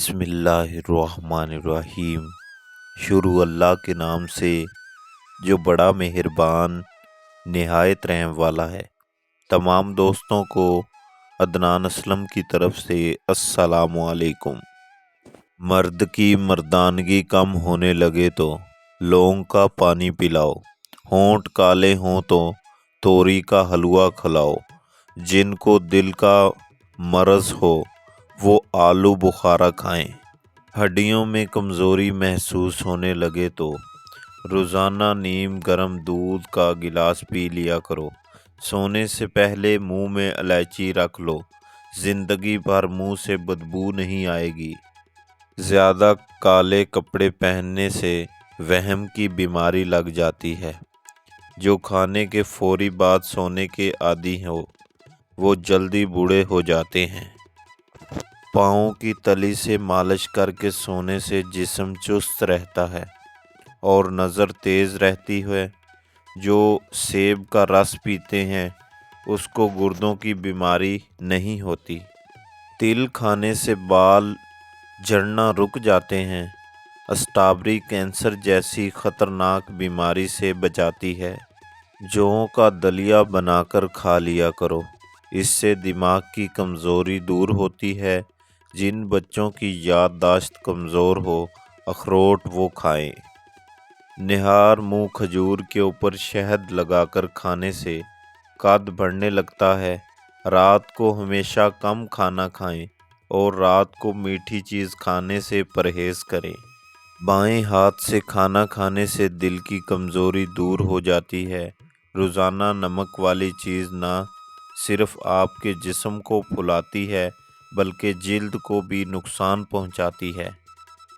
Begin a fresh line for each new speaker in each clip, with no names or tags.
बिस्मिल्लाहिर्रहमानिर्रहीम। शुरू अल्लाह के नाम से जो बड़ा मेहरबान निहायत रहम वाला है। तमाम दोस्तों को अदनान असलम की तरफ से अस्सलामु अलैकुम। मर्द की मर्दानगी कम होने लगे तो लौंग का पानी पिलाओ, होंठ काले हों तो तोरी का हलवा खिलाओ, जिनको दिल का मरज़ हो वो आलू बुखारा खाएं। हड्डियों में कमज़ोरी महसूस होने लगे तो रोज़ाना नीम गर्म दूध का गिलास पी लिया करो। सोने से पहले मुंह में इलायची रख लो, ज़िंदगी भर मुंह से बदबू नहीं आएगी। ज़्यादा काले कपड़े पहनने से वहम की बीमारी लग जाती है। जो खाने के फौरी बाद सोने के आदी हो वो जल्दी बूढ़े हो जाते हैं। पाँव की तली से मालिश करके सोने से जिस्म चुस्त रहता है और नज़र तेज़ रहती है। जो सेब का रस पीते हैं उसको गुर्दों की बीमारी नहीं होती। तिल खाने से बाल झड़ना रुक जाते हैं। स्ट्रॉबेरी कैंसर जैसी ख़तरनाक बीमारी से बचाती है। जौं का दलिया बनाकर खा लिया करो, इससे दिमाग की कमज़ोरी दूर होती है। जिन बच्चों की याददाश्त कमज़ोर हो अखरोट वो खाएं। निहार मुंह खजूर के ऊपर शहद लगाकर खाने से कद बढ़ने लगता है। रात को हमेशा कम खाना खाएं और रात को मीठी चीज़ खाने से परहेज़ करें। बाएं हाथ से खाना खाने से दिल की कमज़ोरी दूर हो जाती है। रोज़ाना नमक वाली चीज़ ना सिर्फ आपके जिस्म को फुलाती है बल्कि जिल्द को भी नुकसान पहुंचाती है।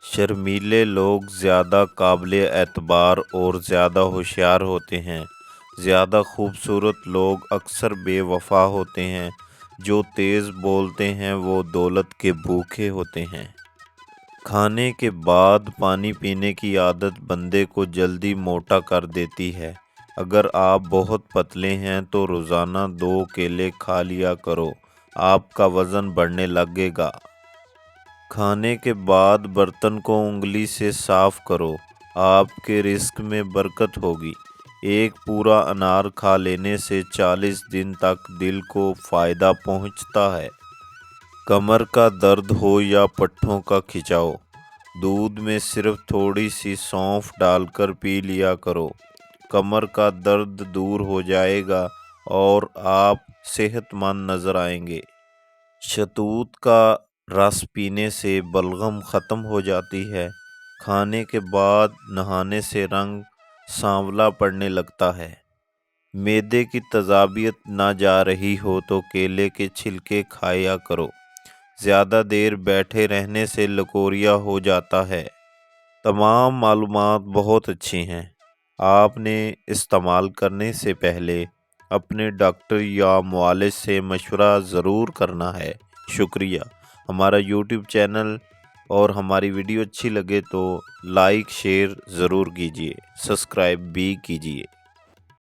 शर्मीले लोग ज़्यादा काबिल एतबार और ज़्यादा होशियार होते हैं। ज़्यादा खूबसूरत लोग अक्सर बेवफा होते हैं। जो तेज़ बोलते हैं वो दौलत के भूखे होते हैं। खाने के बाद पानी पीने की आदत बंदे को जल्दी मोटा कर देती है। अगर आप बहुत पतले हैं तो रोज़ाना 2 केले खा लिया करो, आपका वज़न बढ़ने लगेगा। खाने के बाद बर्तन को उंगली से साफ़ करो, आपके रिस्क में बरकत होगी। एक पूरा अनार खा लेने से 40 दिन तक दिल को फ़ायदा पहुंचता है। कमर का दर्द हो या पट्ठों का खिंचाव, दूध में सिर्फ थोड़ी सी सौंफ डालकर पी लिया करो। कमर का दर्द दूर हो जाएगा और आप सेहतमंद नज़र आएंगे। शहतूत का रस पीने से बलगम ख़त्म हो जाती है। खाने के बाद नहाने से रंग सांवला पड़ने लगता है। मैदे की तेज़ाबियत ना जा रही हो तो केले के छिलके खाया करो। ज़्यादा देर बैठे रहने से लकोरिया हो जाता है। तमाम मालूमात बहुत अच्छी हैं। आपने इस्तेमाल करने से पहले अपने डॉक्टर या मुआलिज से मशवरा ज़रूर करना है। शुक्रिया। हमारा यूट्यूब चैनल और हमारी वीडियो अच्छी लगे तो लाइक शेयर ज़रूर कीजिए, सब्सक्राइब भी कीजिए।